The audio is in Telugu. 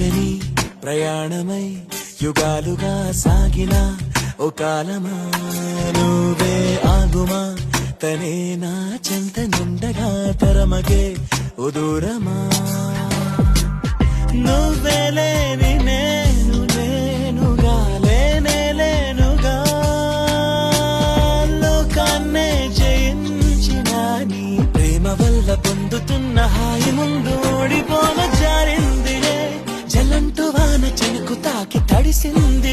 ఆగని ప్రయాణమై యుగాలుగా సాగిన ఓ కాలమా నువ్వే ఆగుమా తనే నా చెంత నిండగా తరమగే ఓ దూరమా నువ్వే లేని నేను లేనుగా లేనే లేనుగా లోకాన్నే జయించిన నీ ప్రేమ వల్ల పొందుతున్న హాయి ముందు ఓడిపోన జారిందిలే జలంటు వాన చెనుకు తాకి తడిసింది